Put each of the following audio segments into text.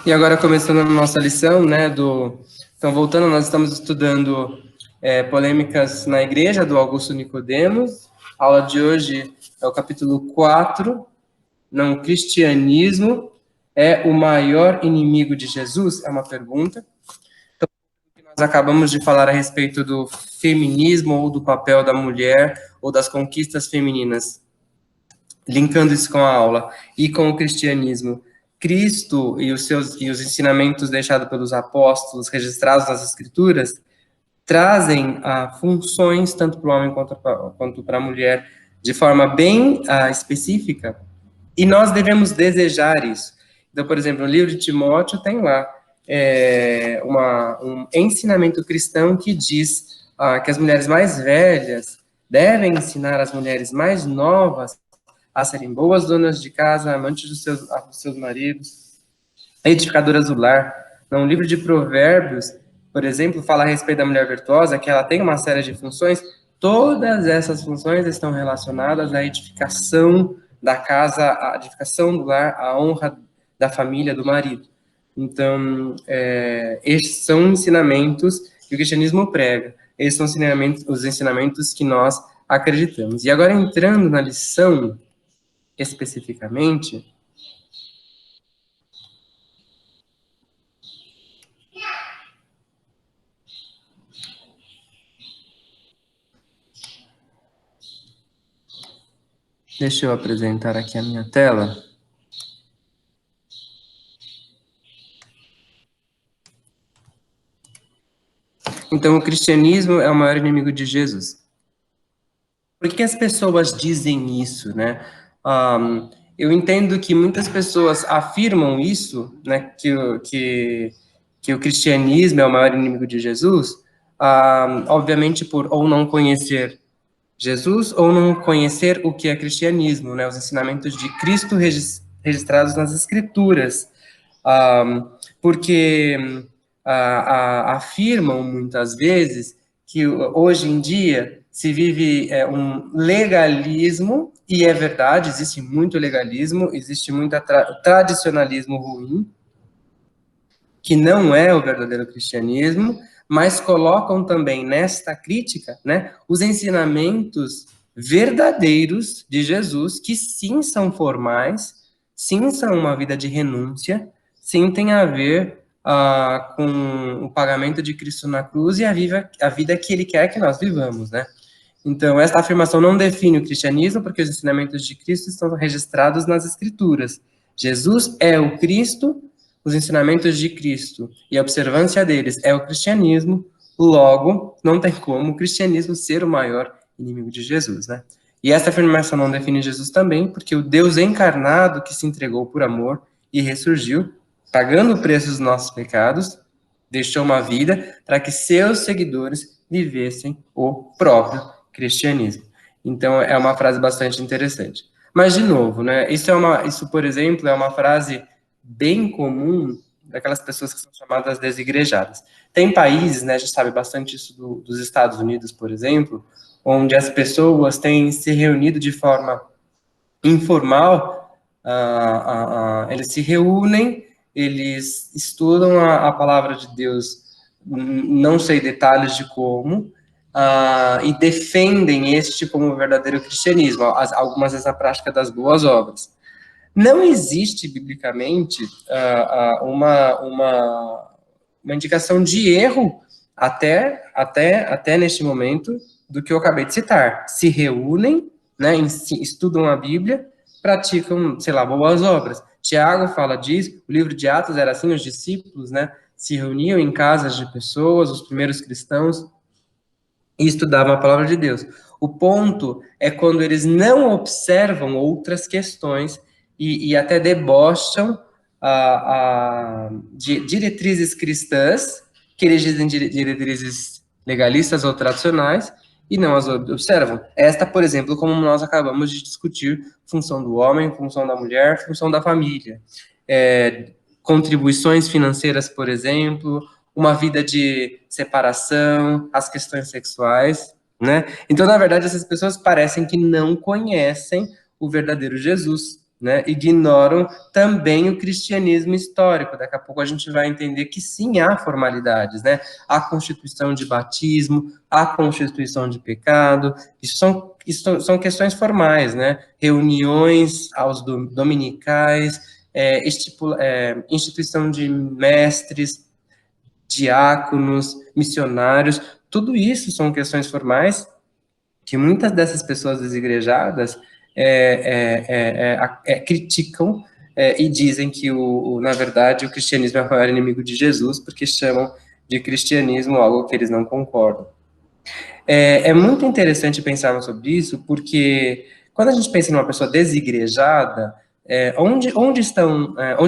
E agora, começando a nossa lição, né, Então, voltando, nós estamos estudando polêmicas na igreja, do Augusto Nicodemos. A aula de hoje é o capítulo 4, não, o cristianismo é o maior inimigo de Jesus? É uma pergunta. Nós acabamos de falar a respeito do feminismo, ou do papel da mulher, ou das conquistas femininas, linkando isso com a aula, e com o cristianismo. Cristo e os ensinamentos deixados pelos apóstolos, registrados nas Escrituras, trazem funções tanto para o homem quanto para a mulher de forma bem específica, e nós devemos desejar isso. Então, por exemplo, no livro de Timóteo tem lá um ensinamento cristão que diz que as mulheres mais velhas devem ensinar as mulheres mais novas a serem boas donas de casa, amantes dos seus maridos, edificadoras do lar. No livro de Provérbios, por exemplo, fala a respeito da mulher virtuosa, que ela tem uma série de funções. Todas essas funções estão relacionadas à edificação da casa, à edificação do lar, à honra da família, do marido. Então, estes são ensinamentos que o cristianismo prega. Esses são os ensinamentos que nós acreditamos. E agora, entrando na lição especificamente, deixa eu apresentar aqui a minha tela. Então, o cristianismo é o maior inimigo de Jesus. Por que as pessoas dizem isso, né? Eu entendo que muitas pessoas afirmam isso, né, que o cristianismo é o maior inimigo de Jesus, obviamente por ou não conhecer Jesus ou não conhecer o que é cristianismo, né, os ensinamentos de Cristo registrados nas Escrituras, porque afirmam muitas vezes que hoje em dia se vive um legalismo, e é verdade, existe muito legalismo, existe muito tradicionalismo ruim, que não é o verdadeiro cristianismo, mas colocam também nesta crítica, né, os ensinamentos verdadeiros de Jesus, que sim são formais, sim são uma vida de renúncia, sim tem a ver com o pagamento de Cristo na cruz e a vida que ele quer que nós vivamos, né? Então, esta afirmação não define o cristianismo, porque os ensinamentos de Cristo estão registrados nas Escrituras. Jesus é o Cristo, os ensinamentos de Cristo e a observância deles é o cristianismo, logo, não tem como o cristianismo ser o maior inimigo de Jesus, né? E essa afirmação não define Jesus também, porque o Deus encarnado que se entregou por amor e ressurgiu, pagando o preço dos nossos pecados, deixou uma vida para que seus seguidores vivessem o próprio cristianismo. Então, é uma frase bastante interessante. Mas, de novo, né, isso, por exemplo, é uma frase bem comum daquelas pessoas que são chamadas desigrejadas. Tem países, né, a gente sabe bastante isso dos Estados Unidos, por exemplo, onde as pessoas têm se reunido de forma informal, eles se reúnem, eles estudam a palavra de Deus, não sei detalhes de como, e defendem este como o verdadeiro cristianismo, algumas vezes a prática das boas obras. Não existe, biblicamente, uma indicação de erro até neste momento do que eu acabei de citar. Se reúnem, né, estudam a Bíblia, praticam, sei lá, boas obras. Tiago fala disso, o livro de Atos era assim, os discípulos, né, se reuniam em casas de pessoas, os primeiros cristãos, e estudavam a palavra de Deus. O ponto é quando eles não observam outras questões e até debocham de diretrizes cristãs, que eles dizem diretrizes legalistas ou tradicionais, e não as observam. Esta, por exemplo, como nós acabamos de discutir, função do homem, função da mulher, função da família. Contribuições financeiras, por exemplo, uma vida de separação, as questões sexuais, né? Então, na verdade, essas pessoas parecem que não conhecem o verdadeiro Jesus. né, ignoram também o cristianismo histórico. Daqui a pouco a gente vai entender que sim, há formalidades, né? A constituição de batismo, a constituição de pecado, isso são questões formais, né? Reuniões aos dominicais, instituição de mestres, diáconos, missionários, tudo isso são questões formais que muitas dessas pessoas desigrejadas criticam e dizem que, na verdade, o cristianismo é o maior inimigo de Jesus, porque chamam de cristianismo algo que eles não concordam. É muito interessante pensarmos sobre isso, porque quando a gente pensa em uma pessoa desigrejada, onde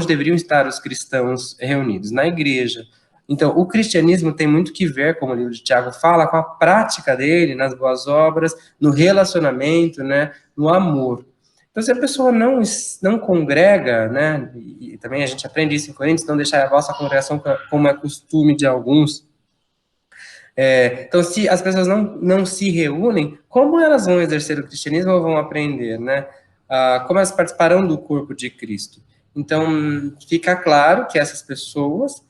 deveriam estar os cristãos reunidos? Na igreja. Então, o cristianismo tem muito que ver, como o livro de Tiago fala, com a prática dele, nas boas obras, no relacionamento, né, no amor. Então, se a pessoa não congrega, né, e também a gente aprende isso em Coríntios, não deixar a vossa congregação como é costume de alguns. Então, se as pessoas não se reúnem, como elas vão exercer o cristianismo ou vão aprender, né? Como elas participarão do corpo de Cristo? Então, fica claro que essas pessoas,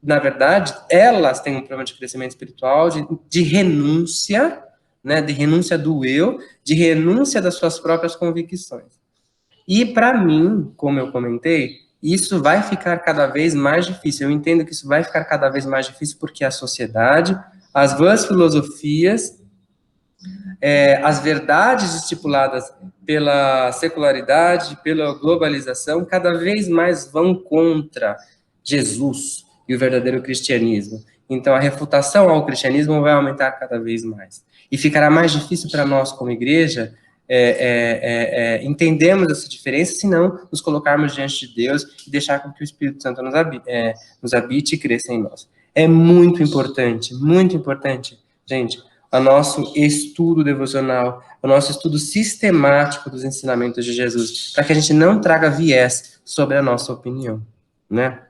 na verdade, elas têm um problema de crescimento espiritual, de renúncia, né? De renúncia do eu, de renúncia das suas próprias convicções. E, para mim, como eu comentei, isso vai ficar cada vez mais difícil. Eu entendo que isso vai ficar cada vez mais difícil porque a sociedade, as vãs filosofias, as verdades estipuladas pela secularidade, pela globalização, cada vez mais vão contra Jesus e o verdadeiro cristianismo. Então, a refutação ao cristianismo vai aumentar cada vez mais. E ficará mais difícil para nós, como igreja, entendermos essa diferença, se não nos colocarmos diante de Deus e deixar com que o Espírito Santo nos habite e cresça em nós. É muito importante, gente, o nosso estudo devocional, o nosso estudo sistemático dos ensinamentos de Jesus, para que a gente não traga viés sobre a nossa opinião, né?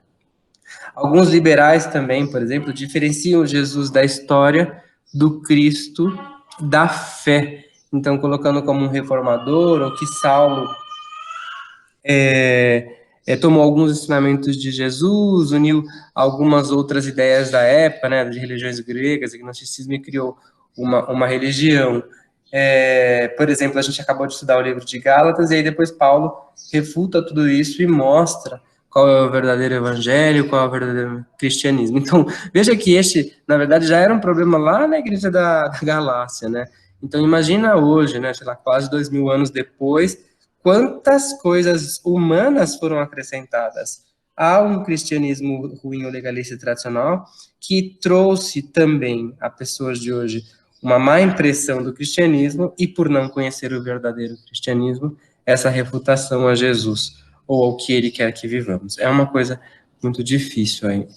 Alguns liberais também, por exemplo, diferenciam Jesus da história do Cristo da fé. Então, colocando como um reformador, ou que Saulo tomou alguns ensinamentos de Jesus, uniu algumas outras ideias da época, né, de religiões gregas, gnosticismo, e criou uma religião. Por exemplo, a gente acabou de estudar o livro de Gálatas, e aí depois Paulo refuta tudo isso e mostra qual é o verdadeiro evangelho, qual é o verdadeiro cristianismo. Então, veja que na verdade, já era um problema lá na igreja da Galácia, né? Então, imagina hoje, né, sei lá, quase 2000 anos depois, quantas coisas humanas foram acrescentadas a um cristianismo ruim ou legalista e tradicional, que trouxe também a pessoas de hoje uma má impressão do cristianismo e, por não conhecer o verdadeiro cristianismo, essa refutação a Jesus ou ao que ele quer que vivamos. É uma coisa muito difícil aí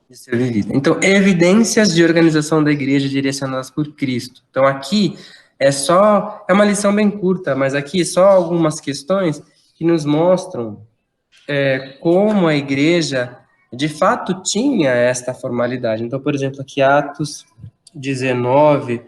de ser vivida. Então, evidências de organização da igreja direcionadas por Cristo. Então, aqui é uma lição bem curta, mas aqui só algumas questões que nos mostram como a igreja de fato tinha esta formalidade. Então, por exemplo, aqui Atos 19,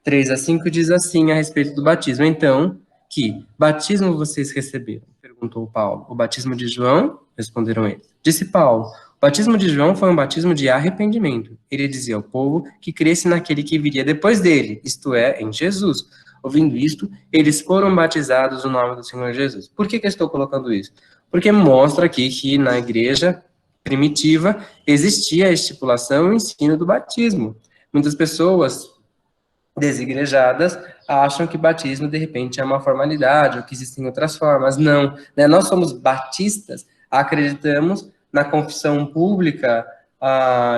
3 a 5 diz assim a respeito do batismo. Então, que batismo vocês receberam? Perguntou Paulo. O batismo de João? Responderam eles. Disse Paulo, o batismo de João foi um batismo de arrependimento. Ele dizia ao povo que cresce naquele que viria depois dele, isto é, em Jesus. Ouvindo isto, eles foram batizados no nome do Senhor Jesus. Por que eu estou colocando isso? Porque mostra aqui que na igreja primitiva existia a estipulação e o ensino do batismo. Muitas pessoas desigrejadas acham que batismo, de repente, é uma formalidade, ou que existem outras formas. Não, né? Nós somos batistas, acreditamos na confissão pública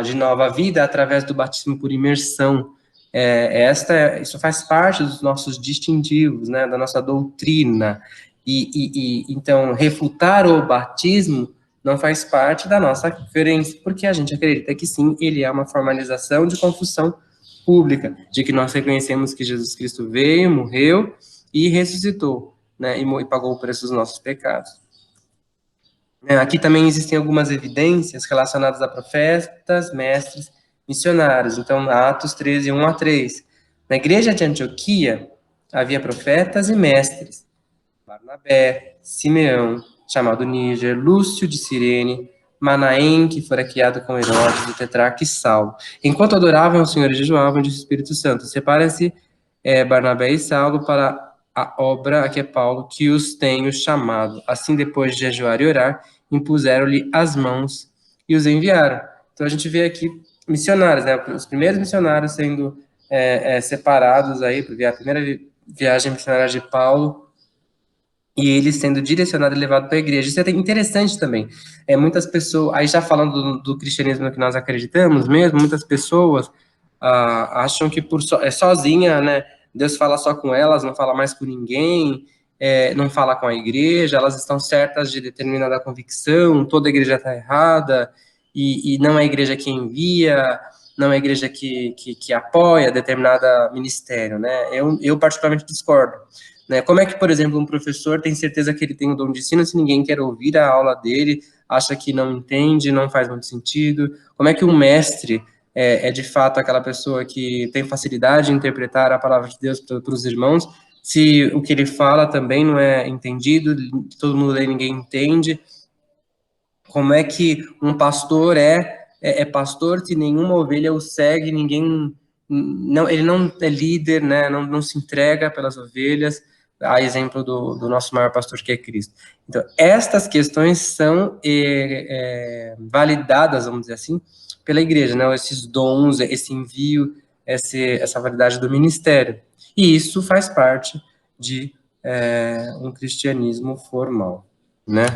de nova vida através do batismo por imersão. Isso faz parte dos nossos distintivos, né, da nossa doutrina. Então, refutar o batismo não faz parte da nossa crença, porque a gente acredita que sim, ele é uma formalização de confissão pública, de que nós reconhecemos que Jesus Cristo veio, morreu e ressuscitou, né, e pagou o preço dos nossos pecados. Aqui também existem algumas evidências relacionadas a profetas, mestres, missionários. Então, Atos 13, 1 a 3. Na igreja de Antioquia, havia profetas e mestres, Barnabé, Simeão, chamado Níger, Lúcio de Cirene, Manaém, que fora criado com Herodes, o tetrarca e Saulo. Enquanto adoravam o Senhor e jejuavam, disse o Espírito Santo, separa-se Barnabé e Saulo para a obra a que é Paulo, que os tenho chamado. Assim, depois de jejuar e orar, impuseram-lhe as mãos e os enviaram. Então, a gente vê aqui missionários, né? Os primeiros missionários sendo separados aí, a primeira viagem missionária de Paulo, e ele sendo direcionado e levado para a igreja. Isso é interessante também. Muitas pessoas, aí já falando do cristianismo que nós acreditamos mesmo, muitas pessoas acham que sozinha, né, Deus fala só com elas, não fala mais com ninguém, não fala com a igreja, elas estão certas de determinada convicção, toda a igreja está errada, e não é a igreja que envia, não é a igreja que apoia determinado ministério, né? Eu particularmente discordo. Né? Como é que, por exemplo, um professor tem certeza que ele tem o dom de ensino se ninguém quer ouvir a aula dele, acha que não entende, não faz muito sentido? Como é que um mestre de fato aquela pessoa que tem facilidade em interpretar a palavra de Deus para os irmãos, se o que ele fala também não é entendido, todo mundo lê e ninguém entende? Como é que um pastor é pastor se nenhuma ovelha o segue, ninguém, não, ele não é líder, né, não se entrega pelas ovelhas, a exemplo do nosso maior pastor, que é Cristo. Então, estas questões são validadas, vamos dizer assim, pela igreja, né, esses dons, esse envio, essa validade do ministério. E isso faz parte de um cristianismo formal, né?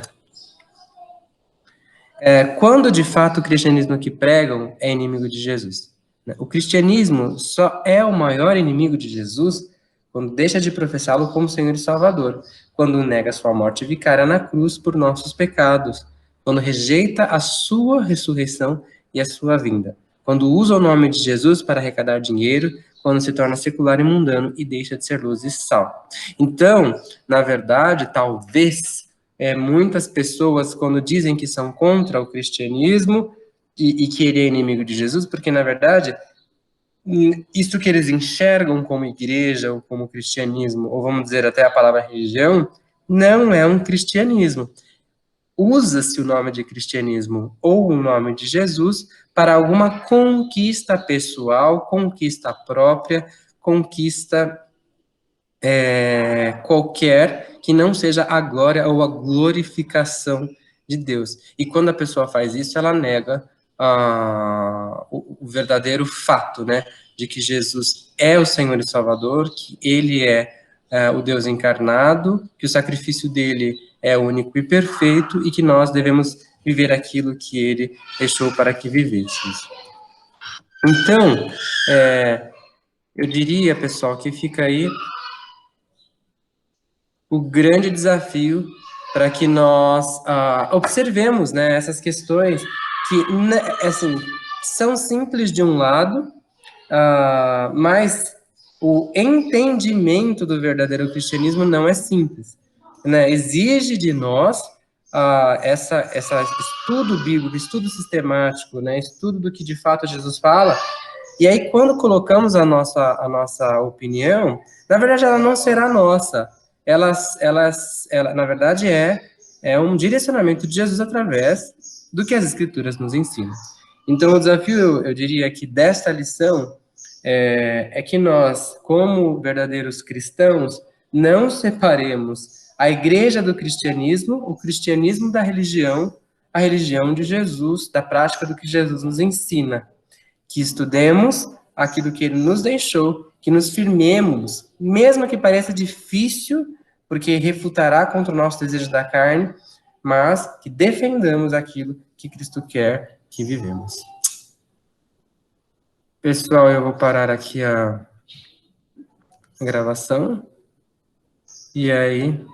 Quando de fato o cristianismo que pregam é inimigo de Jesus? O cristianismo só é o maior inimigo de Jesus quando deixa de professá-lo como Senhor e Salvador, quando nega sua morte vicária na cruz por nossos pecados, quando rejeita a sua ressurreição e a sua vinda, quando usa o nome de Jesus para arrecadar dinheiro, quando se torna secular e mundano e deixa de ser luz e sal. Então, na verdade, talvez muitas pessoas, quando dizem que são contra o cristianismo e que ele é inimigo de Jesus, porque, na verdade, isso que eles enxergam como igreja ou como cristianismo, ou vamos dizer até a palavra religião, não é um cristianismo. Usa-se o nome de cristianismo ou o nome de Jesus para alguma conquista pessoal, conquista própria, conquista qualquer que não seja a glória ou a glorificação de Deus. E quando a pessoa faz isso, ela nega o verdadeiro fato, né, de que Jesus é o Senhor e Salvador, que ele é o Deus encarnado, que o sacrifício dele é único e perfeito e que nós devemos viver aquilo que ele deixou para que vivêssemos. Então, eu diria, pessoal, que fica aí o grande desafio para que nós observemos, né, essas questões que, né, assim, são simples de um lado, mas o entendimento do verdadeiro cristianismo não é simples, né? Exige de nós essa estudo bíblico, estudo sistemático, né, estudo do que de fato Jesus fala. E aí, quando colocamos a nossa opinião, na verdade, ela não será nossa. Ela, na verdade, é um direcionamento de Jesus através do que as Escrituras nos ensinam. Então, o desafio, eu diria que desta lição é que nós, como verdadeiros cristãos, não separemos a igreja do cristianismo, o cristianismo da religião, a religião de Jesus, da prática do que Jesus nos ensina. Que estudemos aquilo que ele nos deixou, que nos firmemos, mesmo que pareça difícil, porque refutará contra o nosso desejo da carne, mas que defendamos aquilo que Cristo quer que vivemos. Pessoal, eu vou parar aqui a gravação. E aí,